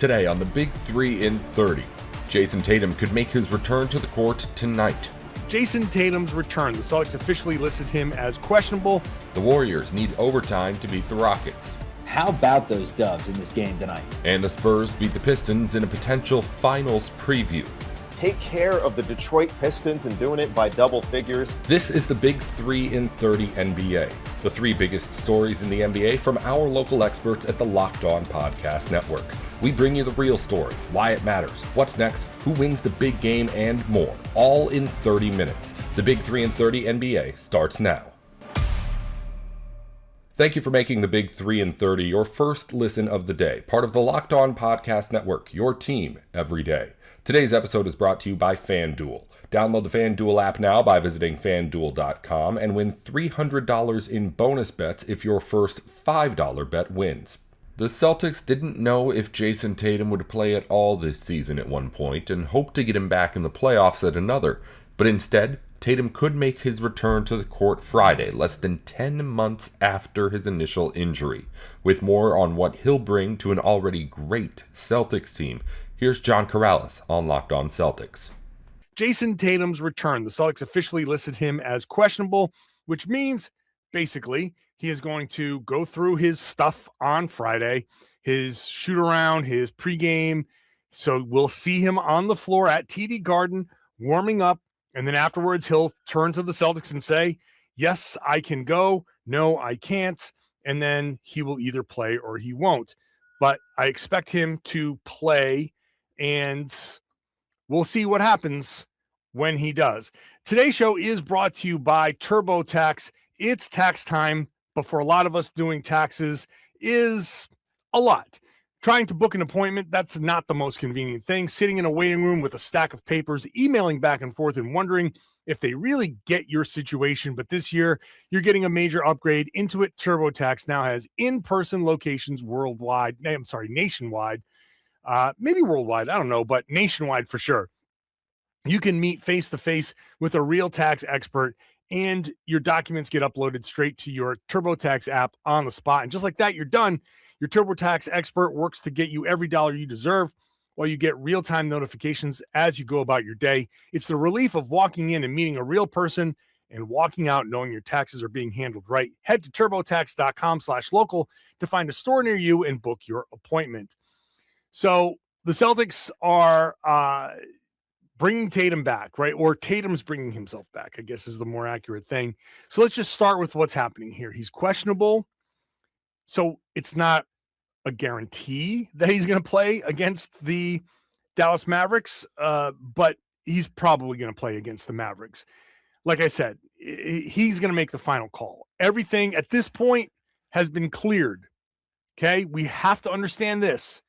Today on the Big 3 in 30, Jayson Tatum could make his return to the court tonight. Jayson Tatum's return. The Celtics officially listed him as questionable. The Warriors need overtime to beat the Rockets. How about those Dubs in this game tonight? And the Spurs beat the Pistons in a potential finals preview. Take care of the Detroit Pistons and doing it by double figures. This is the Big 3 in 30 NBA. The three biggest stories in the NBA from our local experts at the Locked On Podcast Network. We bring you the real story, why it matters, what's next, who wins the big game, and more, all in 30 minutes. The Big 3 in 30 NBA starts now. Thank you for making the Big 3 in 30 your first listen of the day, part of the Locked On Podcast Network, your team every day. Today's episode is brought to you by FanDuel. Download the FanDuel app now by visiting FanDuel.com and win $300 in bonus bets if your first $5 bet wins. The Celtics didn't know if Jayson Tatum would play at all this season at one point and hoped to get him back in the playoffs at another, but instead, Tatum could make his return to the court Friday, less than 10 months after his initial injury. With more on what he'll bring to an already great Celtics team, here's John Corrales on Locked On Celtics. Jayson Tatum's return. The Celtics officially listed him as questionable, which means basically he is going to go through his stuff on Friday, his shoot around, his pregame. So we'll see him on the floor at TD Garden warming up. And then afterwards, he'll turn to the Celtics and say, yes, I can go. No, I can't. And then he will either play or he won't. But I expect him to play, and we'll see what happens when he does. Today's show is brought to you by TurboTax. It's tax time, but for a lot of us, doing taxes is a lot. Trying to book an appointment, that's not the most convenient thing. Sitting in a waiting room with a stack of papers, emailing back and forth and wondering if they really get your situation. But this year, you're getting a major upgrade. Intuit TurboTax now has in-person locations nationwide. Maybe worldwide, I don't know, but nationwide for sure. You can meet face-to-face with a real tax expert, and your documents get uploaded straight to your TurboTax app on the spot. And just like that, you're done. Your TurboTax expert works to get you every dollar you deserve while you get real-time notifications as you go about your day. It's the relief of walking in and meeting a real person and walking out knowing your taxes are being handled right. Head to turbotax.com/local to find a store near you and book your appointment. So the Celtics are bringing Tatum back, right? Or Tatum's bringing himself back, I guess is the more accurate thing. So let's just start with what's happening here. He's questionable. So it's not a guarantee that he's going to play against the Dallas Mavericks, but he's probably going to play against the Mavericks. Like I said, he's going to make the final call. Everything at this point has been cleared. Okay, we have to understand this.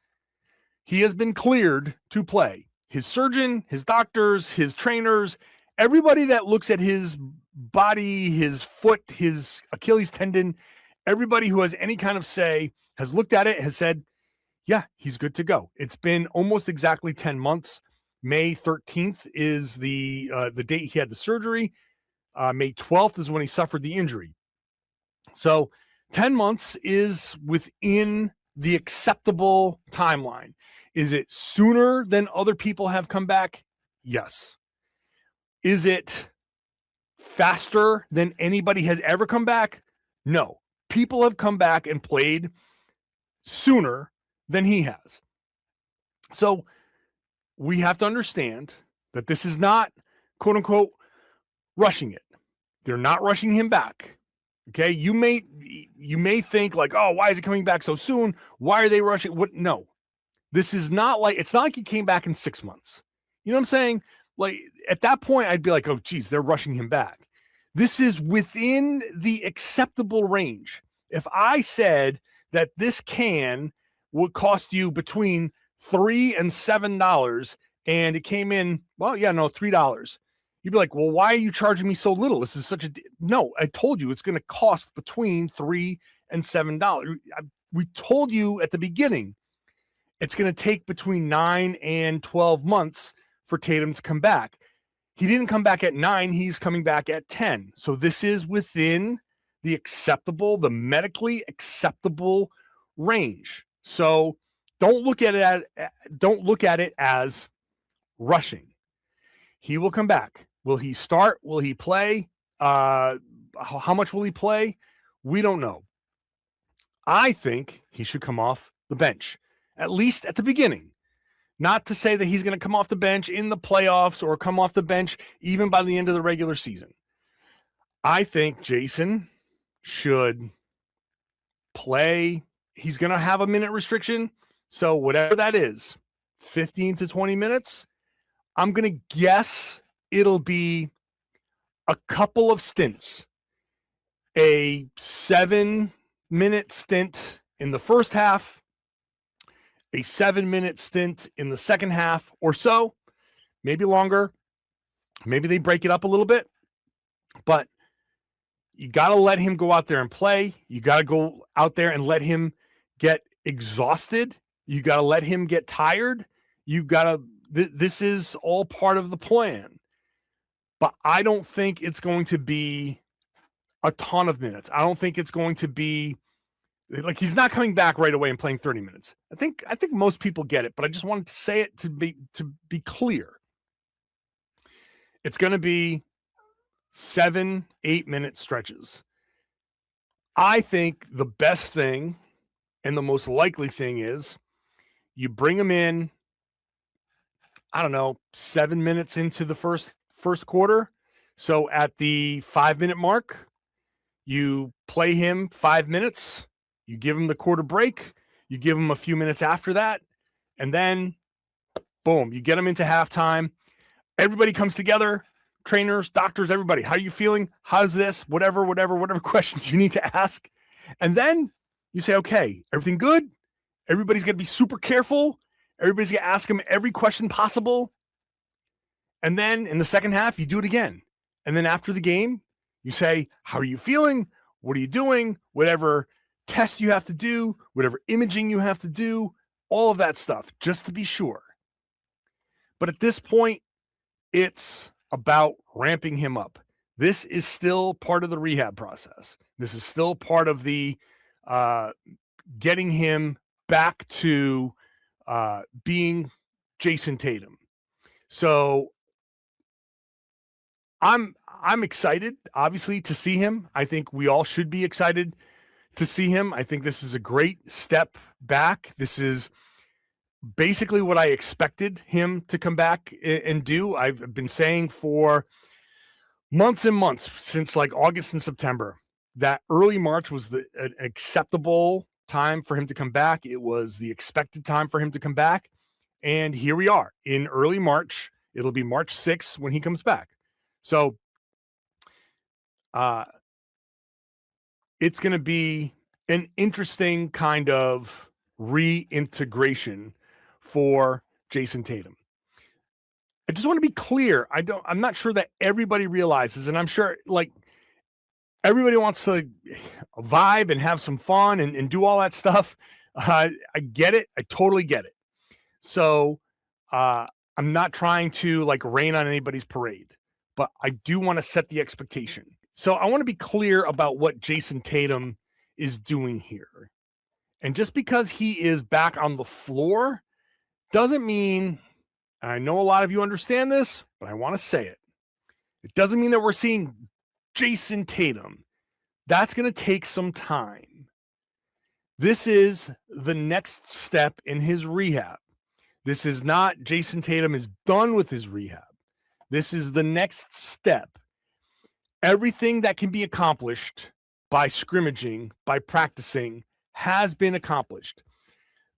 He has been cleared to play. His surgeon, his doctors, his trainers, everybody that looks at his body, his foot, his Achilles tendon, everybody who has any kind of say has looked at it, has said, yeah, he's good to go. It's been almost exactly 10 months. May 13th is the date he had the surgery. May 12th is when he suffered the injury. So 10 months is within the acceptable timeline. Is it sooner than other people have come back? Yes. Is it faster than anybody has ever come back? No. People have come back and played sooner than he has. So we have to understand that this is not, quote unquote, rushing it. They're not rushing him back. Okay. You may think like, oh, why is he coming back so soon? Why are they rushing? What? No, this is not like, it's not like he came back in 6 months. You know what I'm saying? Like at that point, I'd be like, oh, geez, they're rushing him back. This is within the acceptable range. If I said that this can would cost you between $3 and $7 and it came in, well, yeah, no, $3. You'd be like, well, why are you charging me so little? This is such a, no, I told you it's going to cost between $3 and $7. We told you at the beginning, it's going to take between 9 and 12 months for Tatum to come back. He didn't come back at 9. He's coming back at 10. So this is within the acceptable, the medically acceptable range. So don't look at it as rushing. He will come back. Will he start? Will he play? How much will he play? We don't know. I think he should come off the bench, at least at the beginning. Not to say that he's going to come off the bench in the playoffs or come off the bench even by the end of the regular season. I think Jayson should play. He's going to have a minute restriction. So whatever that is, 15 to 20 minutes, I'm going to guess it'll be a couple of stints. A 7-minute stint in the first half, a 7-minute stint in the second half or so, maybe longer. Maybe they break it up a little bit, but you got to let him go out there and play. You got to go out there and let him get exhausted. You got to let him get tired. You got to, this is all part of the plan, but I don't think it's going to be a ton of minutes. I don't think it's going to be like he's not coming back right away and playing 30 minutes. I think most people get it, but I just wanted to say it to be clear. It's going to be 7-8 minute stretches. I think the best thing and the most likely thing is you bring him in, I don't know, 7 minutes into the first quarter. So at the 5-minute mark, you play him 5 minutes, you give him the quarter break, you give him a few minutes after that, and then boom, you get him into halftime. Everybody comes together, trainers, doctors, everybody. How are you feeling? How's this? Whatever questions you need to ask. And then you say, okay, everything good? Everybody's going to be super careful. Everybody's going to ask him every question possible. And then in the second half, you do it again. And then after the game, you say, how are you feeling? What are you doing? Whatever test you have to do, whatever imaging you have to do, all of that stuff, just to be sure. But at this point, it's about ramping him up. This is still part of the rehab process. This is still part of the getting him back to being Jayson Tatum. So I'm excited, obviously, to see him. I think we all should be excited to see him. I think this is a great step back. This is basically what I expected him to come back and do. I've been saying for months and months, since like August and September, that early March was an acceptable time for him to come back. It was the expected time for him to come back. And here we are in early March. It'll be March 6th when he comes back. So it's going to be an interesting kind of reintegration for Jayson Tatum. I just want to be clear. I'm not sure that everybody realizes, and I'm sure like everybody wants to vibe and have some fun and do all that stuff. I get it. I totally get it. So I'm not trying to like rain on anybody's parade, but I do want to set the expectation. So I want to be clear about what Jayson Tatum is doing here. And just because he is back on the floor doesn't mean, and I know a lot of you understand this, but I want to say it. It doesn't mean that we're seeing Jayson Tatum. That's going to take some time. This is the next step in his rehab. This is not Jayson Tatum is done with his rehab. This is the next step. Everything that can be accomplished by scrimmaging, by practicing, has been accomplished.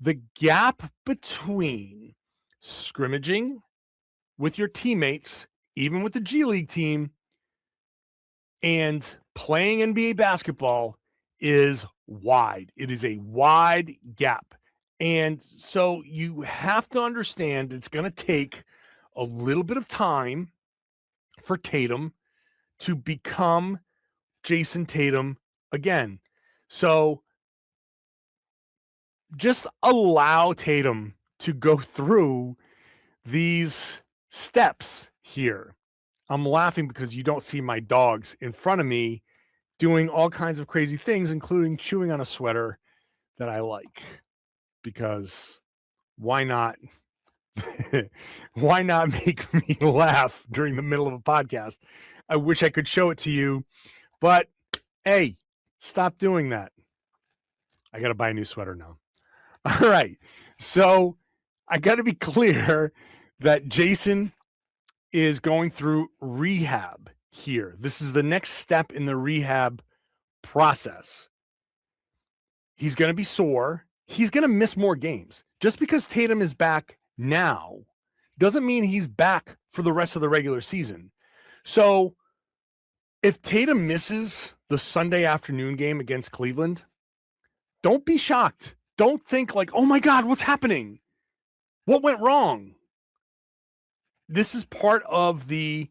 The gap between scrimmaging with your teammates, even with the G League team, and playing NBA basketball is wide. It is a wide gap. And so you have to understand it's going to take a little bit of time for Tatum to become Jayson Tatum again. So just allow Tatum to go through these steps here. I'm laughing because you don't see my dogs in front of me doing all kinds of crazy things, including chewing on a sweater that I like because why not? Why not make me laugh during the middle of a podcast? I wish I could show it to you, but hey, stop doing that. I got to buy a new sweater now. All right. So I got to be clear that Jayson is going through rehab here. This is the next step in the rehab process. He's going to be sore. He's going to miss more games. Just because Tatum is back now doesn't mean he's back for the rest of the regular season. So if Tatum misses the Sunday afternoon game against Cleveland, don't be shocked. Don't think like, oh my God, what's happening? What went wrong? This is part of the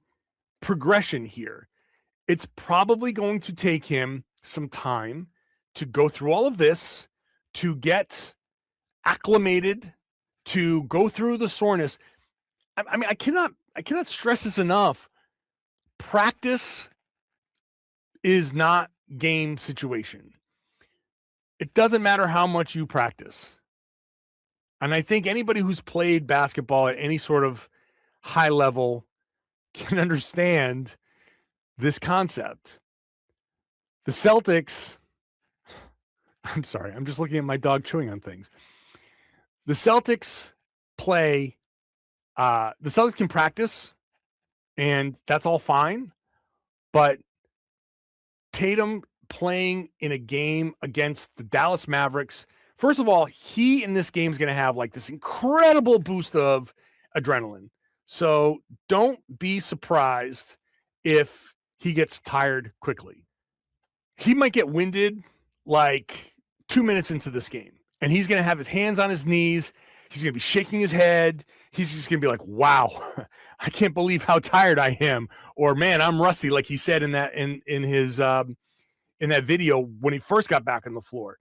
progression here. It's probably going to take him some time to go through all of this, to get acclimated, to go through the soreness. I mean, I cannot stress this enough. Practice is not game situation. It doesn't matter how much you practice. And I think anybody who's played basketball at any sort of high level can understand this concept. The Celtics, I'm sorry, I'm just looking at my dog chewing on things. The Celtics play, the Celtics can practice, and that's all fine. But Tatum playing in a game against the Dallas Mavericks, first of all, he in this game is going to have like this incredible boost of adrenaline. So don't be surprised if he gets tired quickly. He might get winded like 2 minutes into this game, and he's going to have his hands on his knees. He's going to be shaking his head. He's just going to be like, wow, I can't believe how tired I am. Or, man, I'm rusty, like he said in that in that video when he first got back on the floor.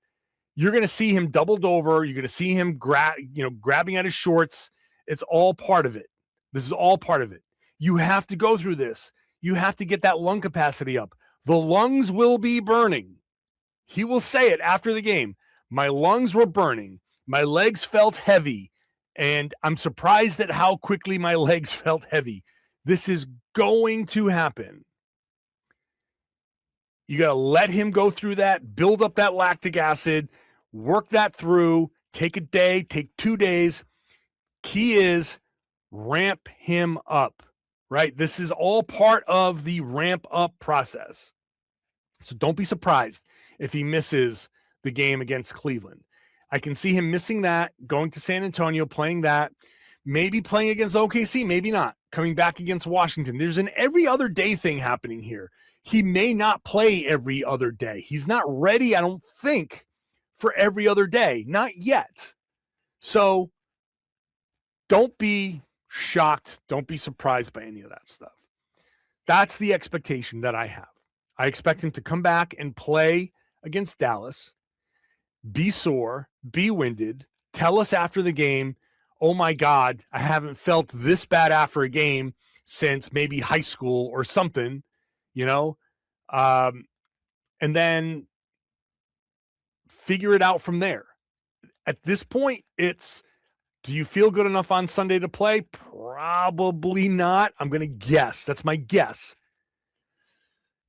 You're going to see him doubled over. You're going to see him grabbing at his shorts. It's all part of it. This is all part of it. You have to go through this. You have to get that lung capacity up. The lungs will be burning. He will say it after the game. My lungs were burning. My legs felt heavy. And I'm surprised at how quickly my legs felt heavy. This is going to happen. You got to let him go through that, build up that lactic acid, work that through, take a day, take 2 days. Key is ramp him up, right? This is all part of the ramp up process. So don't be surprised if he misses the game against Cleveland. I can see him missing that, going to San Antonio, playing that, maybe playing against OKC, maybe not, coming back against Washington. There's an every other day thing happening here. He may not play every other day. He's not ready, I don't think, for every other day. Not yet. So don't be shocked. Don't be surprised by any of that stuff. That's the expectation that I have. I expect him to come back and play against Dallas, be sore, be winded, tell us after the game, oh my God, I haven't felt this bad after a game since maybe high school or something, and then figure it out from there. At this point, it's, do you feel good enough on Sunday to play? Probably not. I'm going to guess. That's my guess.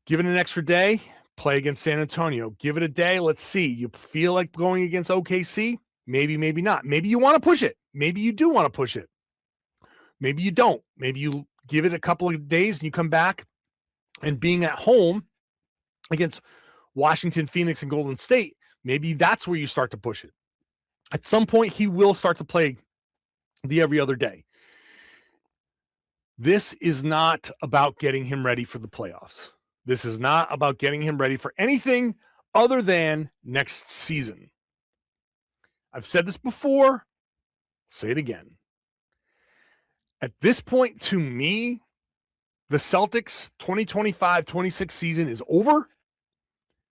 Give it an extra day, play against San Antonio. Give it a day. Let's see. You feel like going against OKC? Maybe, maybe not. Maybe you want to push it. Maybe you do want to push it. Maybe you don't. Maybe you give it a couple of days and you come back, and being at home against Washington, Phoenix, and Golden State, maybe that's where you start to push it. At some point, he will start to play the every other day. This is not about getting him ready for the playoffs. This is not about getting him ready for anything other than next season. I've said this before. I'll say it again. At this point, to me, the Celtics 2025-26 season is over.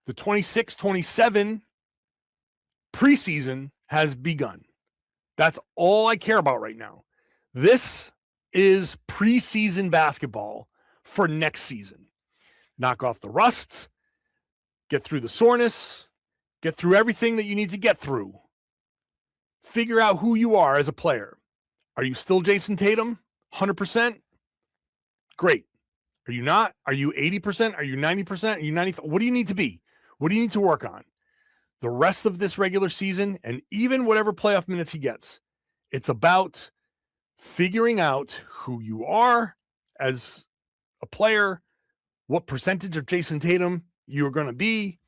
The 26-27 preseason has begun. That's all I care about right now. This is preseason basketball for next season. Knock off the rust, get through the soreness, get through everything that you need to get through. figure out who you are as a player. Are you still Jayson Tatum? 100%? Great. Are you not? Are you 80%? Are you 90%? Are you 90? What do you need to be? What do you need to work on? The rest of this regular season and even whatever playoff minutes he gets, it's about figuring out who you are as a player, what percentage of Jayson Tatum you're going to be,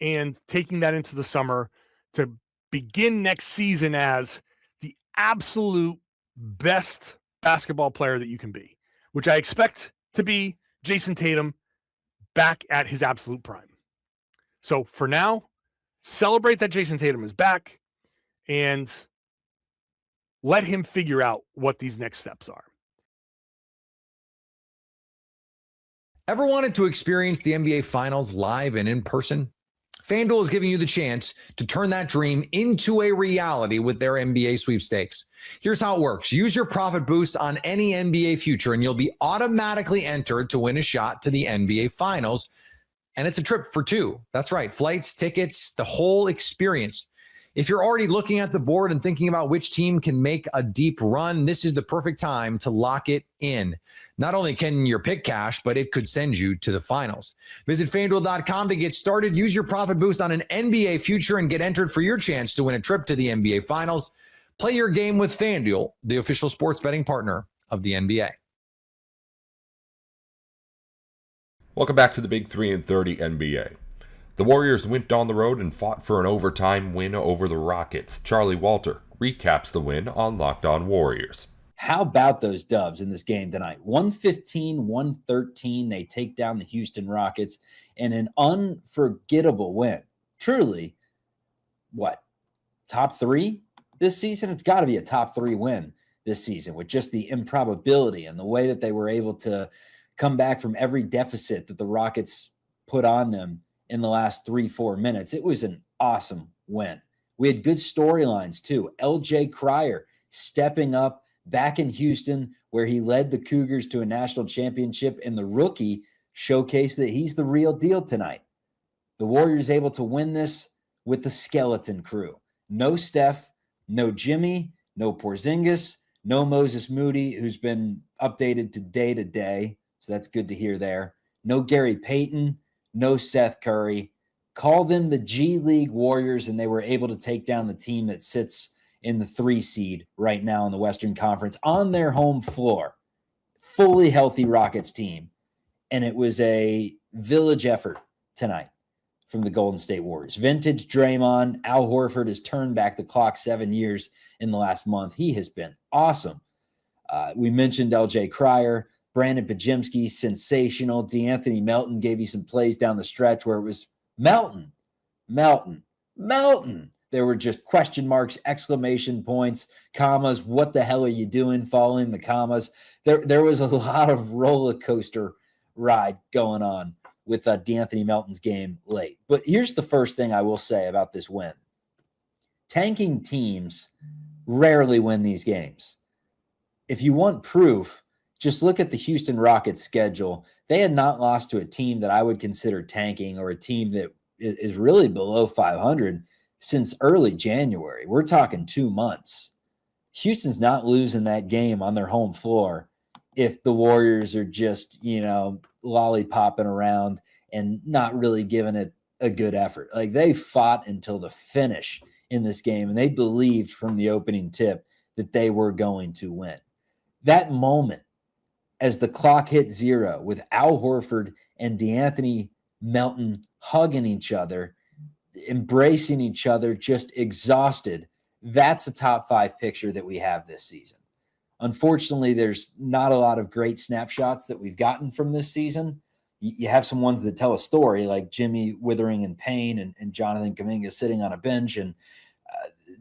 and taking that into the summer to begin next season as the absolute best basketball player that you can be, which I expect to be Jayson Tatum back at his absolute prime. So for now, celebrate that Jayson Tatum is back and let him figure out what these next steps are. Ever wanted to experience the NBA Finals live and in person? FanDuel is giving you the chance to turn that dream into a reality with their NBA sweepstakes. Here's how it works. Use your profit boost on any NBA future, and you'll be automatically entered to win a shot to the NBA Finals. And it's a trip for two. That's right. Flights, tickets, the whole experience. If you're already looking at the board and thinking about which team can make a deep run, this is the perfect time to lock it in. Not only can your pick cash, but it could send you to the finals. Visit FanDuel.com to get started. Use your profit boost on an NBA future and get entered for your chance to win a trip to the NBA Finals. Play your game with FanDuel, the official sports betting partner of the NBA. Welcome back to the Big 3 and 30 NBA. The Warriors went on the road and fought for an overtime win over the Rockets. Charlie Walter recaps the win on Locked On Warriors. How about those Dubs in this game tonight? 115-113. They take down the Houston Rockets in an unforgettable win. Truly, what, top three this season? It's got to be a top three win this season with just the improbability and the way that they were able to come back from every deficit that the Rockets put on them in the last 3-4 minutes. It was an awesome win. We had good storylines too. LJ Cryer stepping up back in Houston, where he led the Cougars to a national championship, and the rookie showcased that he's the real deal tonight. The Warriors able to win this with the skeleton crew. No Steph, no Jimmy, no Porzingis, no Moses Moody, who's been updated to day, so that's good to hear there. No Gary Payton, no Seth Curry. Call them the G League Warriors, and they were able to take down the team that sits in the 3 seed right now in the Western Conference on their home floor. Fully healthy Rockets team. And it was a village effort tonight from the Golden State Warriors. Vintage Draymond. Al Horford has turned back the clock 7 years in the last month. He has been awesome. We mentioned LJ Cryer. Brandon Pajemski, sensational. DeAnthony Melton gave you some plays down the stretch where it was Melton. There were just question marks, exclamation points, commas. What the hell are you doing following the commas? There was a lot of roller coaster ride going on with DeAnthony Melton's game late. But here's the first thing I will say about this win. Tanking teams rarely win these games. If you want proof, just look at the Houston Rockets schedule. They had not lost to a team that I would consider tanking or a team that is really below 500 since early January. We're talking 2 months. Houston's not losing that game on their home floor if the Warriors are just, lollipopping around and not really giving it a good effort. Like, they fought until the finish in this game, and they believed from the opening tip that they were going to win. That moment, as the clock hit 0 with Al Horford and DeAnthony Melton hugging each other, embracing each other, just exhausted, that's a top 5 picture that we have this season. Unfortunately, there's not a lot of great snapshots that we've gotten from this season. You have some ones that tell a story, like Jimmy withering in pain and Jonathan Kuminga sitting on a bench, and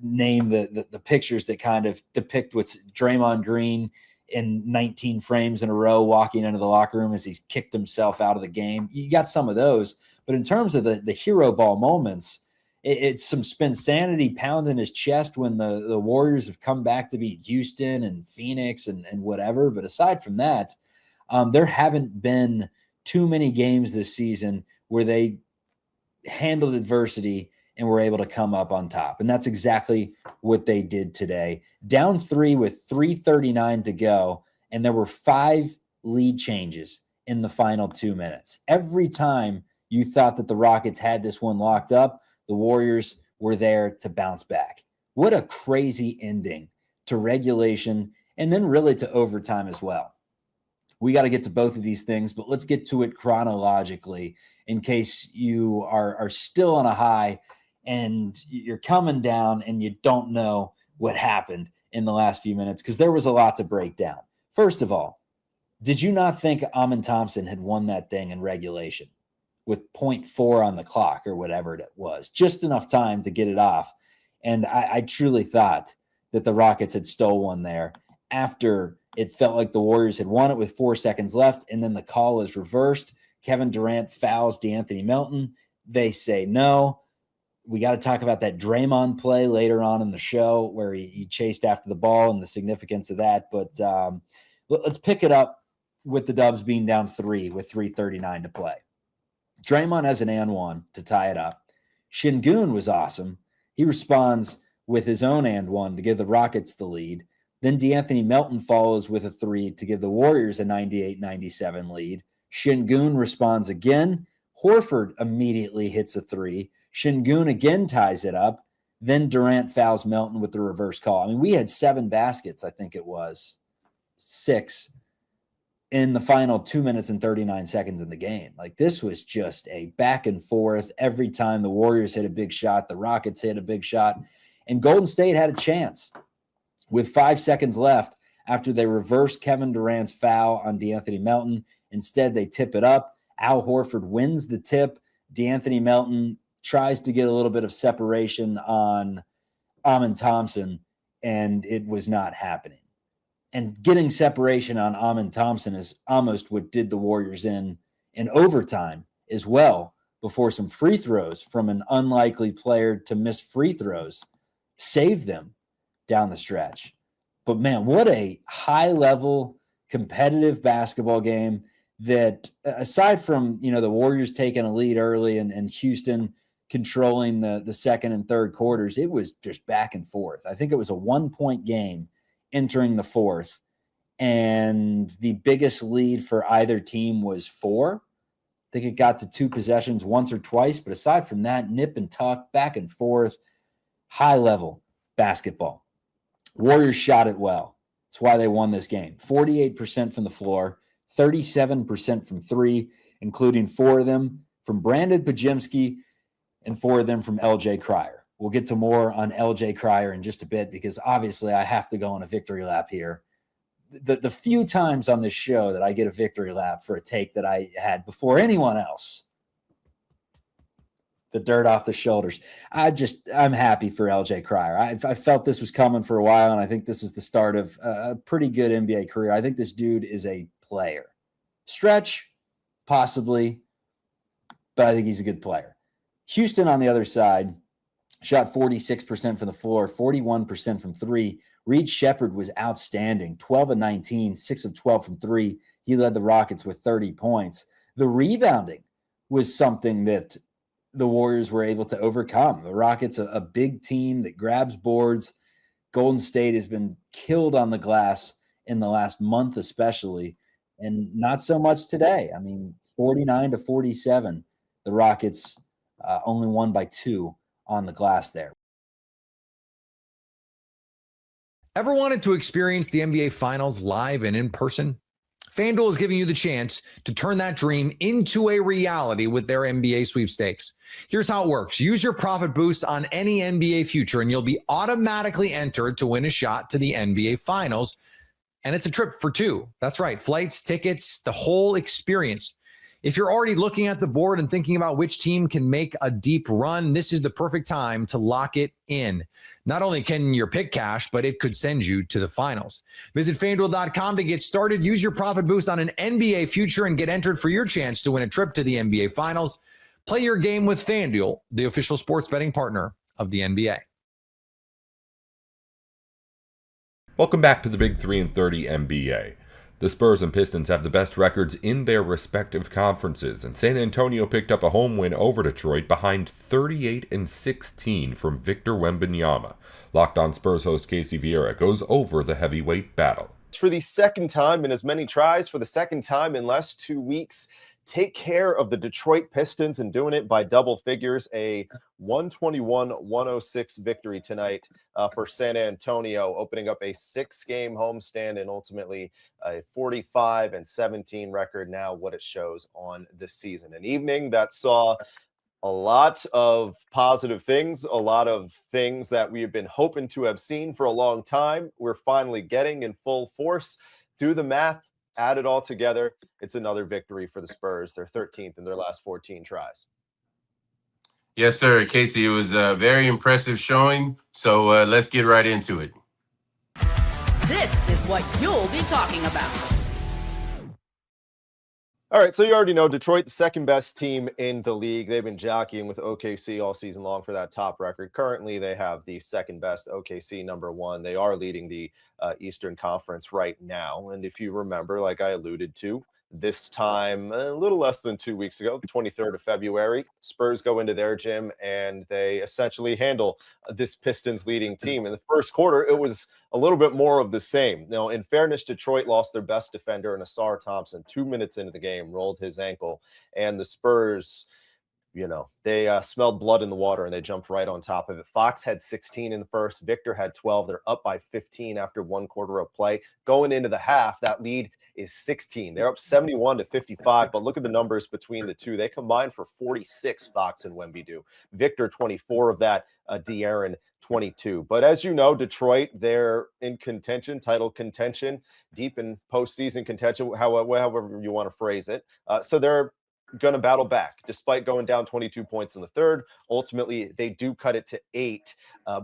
name the pictures that kind of depict what's Draymond Green in 19 frames in a row walking into the locker room as he's kicked himself out of the game. You got some of those. But in terms of the hero ball moments, it's some Spinsanity pounding his chest when the Warriors have come back to beat Houston and Phoenix and whatever. But aside from that, there haven't been too many games this season where they handled adversity and were able to come up on top. And that's exactly what they did today. Down 3 with 3:39 to go, and there were 5 lead changes in the final 2 minutes. Every time you thought that the Rockets had this one locked up, the Warriors were there to bounce back. What a crazy ending to regulation and then really to overtime as well. We got to get to both of these things, but let's get to it chronologically in case you are still on a high and you're coming down and you don't know what happened in the last few minutes, because there was a lot to break down. First of all, did you not think Amin Thompson had won that thing in regulation with 0.4 on the clock or whatever it was? Just enough time to get it off. And I truly thought that the Rockets had stole one there after it felt like the Warriors had won it with 4 seconds left, and then the call is reversed. Kevin Durant fouls DeAnthony Melton. They say no. We got to talk about that Draymond play later on in the show where he chased after the ball and the significance of that. But let's pick it up with the Dubs being down 3 with 3:39 to play. Draymond has an and one to tie it up. Şengün was awesome. He responds with his own and one to give the Rockets the lead. Then DeAnthony Melton follows with a 3 to give the Warriors a 98-97 lead. Şengün responds again. Horford immediately hits a 3. Şengün again ties it up. Then Durant fouls Melton with the reverse call. I mean, we had 7 baskets, I think it was 6, in the final 2 minutes and 39 seconds in the game. Like, this was just a back and forth. Every time the Warriors hit a big shot, the Rockets hit a big shot, and Golden State had a chance with 5 seconds left after they reversed Kevin Durant's foul on DeAnthony Melton. Instead, they tip it up. Al Horford wins the tip. DeAnthony Melton tries to get a little bit of separation on Amin Thompson, and it was not happening. And getting separation on Amin Thompson is almost what did the Warriors in overtime as well, before some free throws from an unlikely player to miss free throws saved them down the stretch. But man, what a high-level competitive basketball game that, aside from, the Warriors taking a lead early and Houston controlling the second and third quarters, it was just back and forth. I think it was a 1-point game entering the fourth, and the biggest lead for either team was 4. I think it got to 2 possessions once or twice, but aside from that, nip and tuck, back and forth, high-level basketball. Warriors shot it well. That's why they won this game. 48% from the floor, 37% from 3, including 4 of them from Brandon Podziemski and 4 of them from LJ Cryer. We'll get to more on LJ Cryer in just a bit, because obviously I have to go on a victory lap here. The few times on this show that I get a victory lap for a take that I had before anyone else, the dirt off the shoulders. I'm happy for LJ Cryer. I felt this was coming for a while, and I think this is the start of a pretty good NBA career. I think this dude is a player. Stretch, possibly, but I think he's a good player. Houston, on the other side, shot 46% from the floor, 41% from 3. Reed Shepherd was outstanding, 12 of 19, 6 of 12 from 3. He led the Rockets with 30 points. The rebounding was something that the Warriors were able to overcome. The Rockets, a big team that grabs boards. Golden State has been killed on the glass in the last month especially, and not so much today. I mean, 49-47, the Rockets only won by 2 on the glass there. Ever wanted to experience the NBA Finals live and in person? FanDuel is giving you the chance to turn that dream into a reality with their NBA sweepstakes. Here's how it works. Use your profit boost on any NBA future, and you'll be automatically entered to win a shot to the NBA Finals. And it's a trip for 2. That's right. Flights, tickets, the whole experience. If you're already looking at the board and thinking about which team can make a deep run, this is the perfect time to lock it in. Not only can your pick cash, but it could send you to the finals. Visit FanDuel.com to get started. Use your profit boost on an NBA future and get entered for your chance to win a trip to the NBA Finals. Play your game with FanDuel, the official sports betting partner of the NBA. Welcome back to the Big 3 and 30 NBA. The Spurs and Pistons have the best records in their respective conferences, and San Antonio picked up a home win over Detroit behind 38-16 from Victor Wembanyama. Locked On Spurs host Casey Vieira goes over the heavyweight battle. For the second time in as many tries, for the second time in less 2 weeks, take care of the Detroit Pistons and doing it by double figures. A 121-106 victory tonight for San Antonio, opening up a 6-game homestand and ultimately a 45-17 record. Now what it shows on this season. An evening that saw a lot of positive things, a lot of things that we have been hoping to have seen for a long time. We're finally getting in full force. Do the math, add it all together. It's another victory for the Spurs. They're 13th in their last 14 tries. Yes, sir. Casey, it was a very impressive showing. So let's get right into it. This is what you'll be talking about. All right, so you already know Detroit, the second best team in the league. They've been jockeying with OKC all season long for that top record. Currently, they have the second best, OKC number one. They are leading the Eastern Conference right now. And if you remember, like I alluded to, this time a little less than 2 weeks ago, the 23rd of February, Spurs go into their gym and they essentially handle this Pistons leading team. In the first quarter, it was a little bit more of the same. Now, in fairness, Detroit lost their best defender in Asar Thompson 2 minutes into the game, rolled his ankle, and the Spurs, they smelled blood in the water and they jumped right on top of it. Fox had 16 in the first. Victor had 12. They're up by 15 after 1 quarter of play. Going into the half, that lead is 16. They're up 71-55, but look at the numbers between the two. They combined for 46, Fox and Wemby do. Victor, 24 of that, De'Aaron, 22. But as you know, Detroit, they're in contention, title contention, deep in postseason contention, however you want to phrase it. So they're going to battle back despite going down 22 points in the third. Ultimately, they do cut it to 8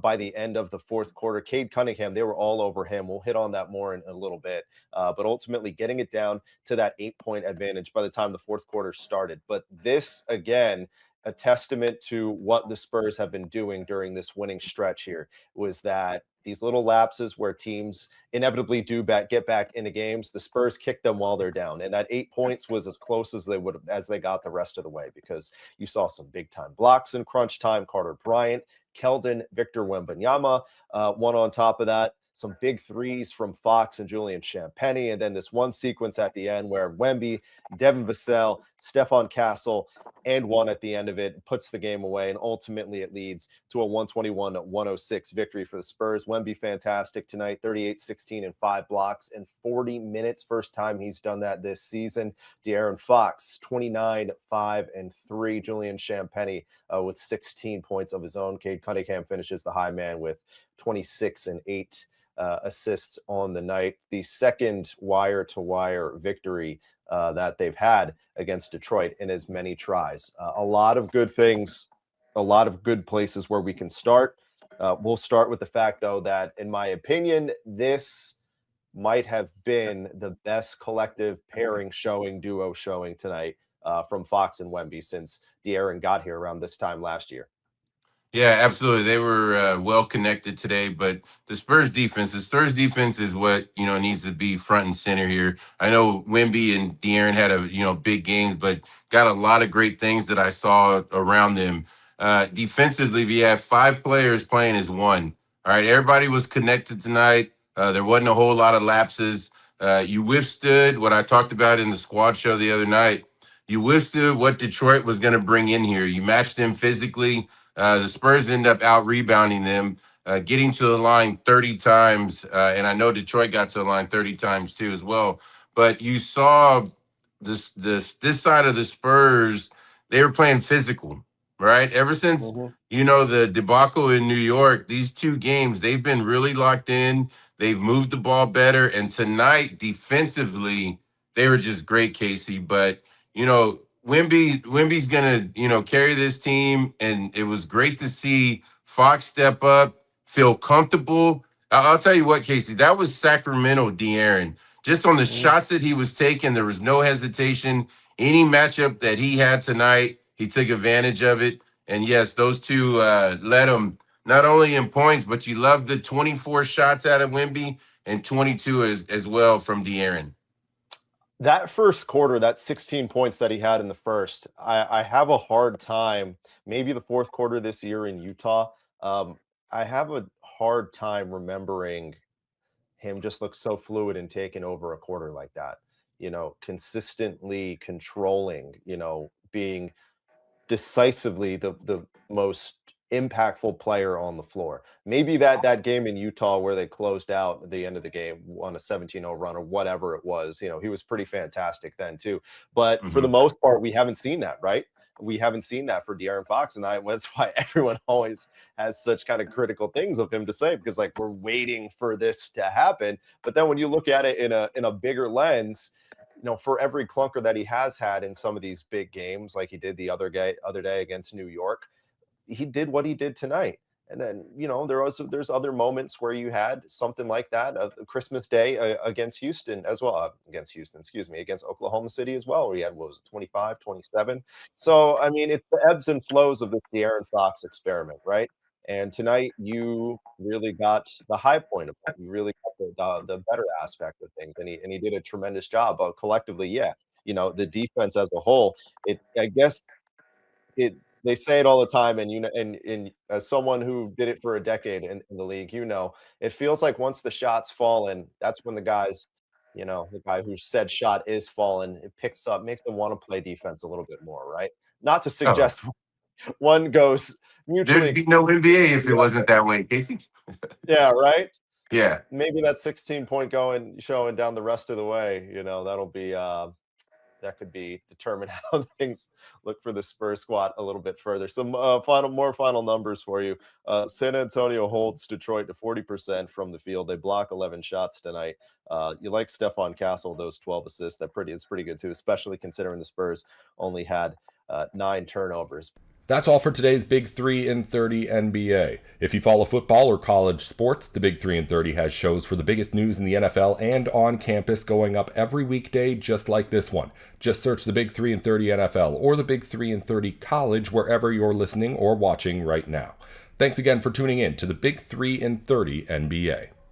by the end of the fourth quarter. Cade Cunningham, they were all over him. We'll hit on that more in a little bit. But ultimately getting it down to that 8-point advantage by the time the fourth quarter started. But this, again, a testament to what the Spurs have been doing during this winning stretch here, was that these little lapses where teams inevitably do get back into games, the Spurs kick them while they're down. And that 8 points was as close as they got the rest of the way, because you saw some big time blocks in crunch time. Carter Bryant, Keldon, Victor Wembanyama, one on top of that. Some big threes from Fox and Julian Champagnie. And then this one sequence at the end where Wemby, Devin Vassell, Stephon Castle, and one at the end of it puts the game away. And ultimately it leads to a 121-106 victory for the Spurs. Wemby, fantastic tonight, 38, 16, and 5 blocks in 40 minutes. First time he's done that this season. De'Aaron Fox, 29, 5, and 3. Julian Champagnie with 16 points of his own. Cade Cunningham finishes the high man with 26 and 8 assists on the night. The second wire-to-wire victory that they've had against Detroit in as many tries. A lot of good things, a lot of good places where we can start. We'll start with the fact, though, that in my opinion, this might have been the best collective pairing duo showing tonight from Fox and Wemby since De'Aaron got here around this time last year. Yeah, absolutely. They were well connected today, but the Spurs defense is what, needs to be front and center here. I know Wemby and De'Aaron had big games, but got a lot of great things that I saw around them. Defensively, we have 5 players playing as one. All right, everybody was connected tonight. There wasn't a whole lot of lapses. You withstood what I talked about in the squad show the other night. You withstood what Detroit was going to bring in here. You matched them physically. The Spurs end up out-rebounding them, getting to the line 30 times, and I know Detroit got to the line 30 times too as well. But you saw this side of the Spurs, they were playing physical, right? Ever since, the debacle in New York, these 2 games, they've been really locked in. They've moved the ball better. And tonight, defensively, they were just great, Casey. But, Wemby's gonna, carry this team, and it was great to see Fox step up, feel comfortable. I'll tell you what, Casey, that was Sacramento De'Aaron. Just on the shots that he was taking, there was no hesitation. Any matchup that he had tonight, he took advantage of it. And yes, those two led him not only in points, but you love the 24 shots out of Wemby and 22 as well from De'Aaron. That first quarter, that 16 points that he had in the first, I have a hard time, maybe the fourth quarter this year in Utah. Um, I have a hard time remembering him just look so fluid and taking over a quarter like that. Consistently controlling, being decisively the most impactful player on the floor. Maybe that game in Utah where they closed out at the end of the game on a 17-0 run or whatever it was, he was pretty fantastic then too. But for the Mhm. most part, we haven't seen that, right? We haven't seen that for De'Aaron Fox, and that's why everyone always has such kind of critical things of him to say, because like we're waiting for this to happen. But then when you look at it in a bigger lens, for every clunker that he has had in some of these big games, like he did the other day against New York, he did what he did tonight. And then, there's other moments where you had something like that, Christmas Day against Houston as well, against Houston, excuse me, against Oklahoma City as well, where he had, what was it, 25, 27. So, I mean, it's the ebbs and flows of the De'Aaron Fox experiment, right? And tonight you really got the high point of it. You really got the better aspect of things. And he did a tremendous job. But collectively, yeah, the defense as a whole, I guess it they say it all the time, and and as someone who did it for a decade in the league, it feels like once the shot's fallen, that's when the guy who said shot is fallen, it picks up, makes them want to play defense a little bit more, right? Not to Oh, suggest one goes mutually there'd be no exclusive NBA to if it the other. wasn't that way, Casey. Yeah, right. Yeah. Maybe that 16 point showing down the rest of the way, that'll be that could be determine how things look for the Spurs squad a little bit further. Some final numbers for you. San Antonio holds Detroit to 40% from the field. They block 11 shots tonight. You like Stephon Castle, those 12 assists. It's pretty good too, especially considering the Spurs only had 9 turnovers. That's all for today's Big 3 in 30 NBA. If you follow football or college sports, the Big 3 in 30 has shows for the biggest news in the NFL and on campus going up every weekday just like this one. Just search the Big 3 in 30 NFL or the Big 3 in 30 College wherever you're listening or watching right now. Thanks again for tuning in to the Big 3 in 30 NBA.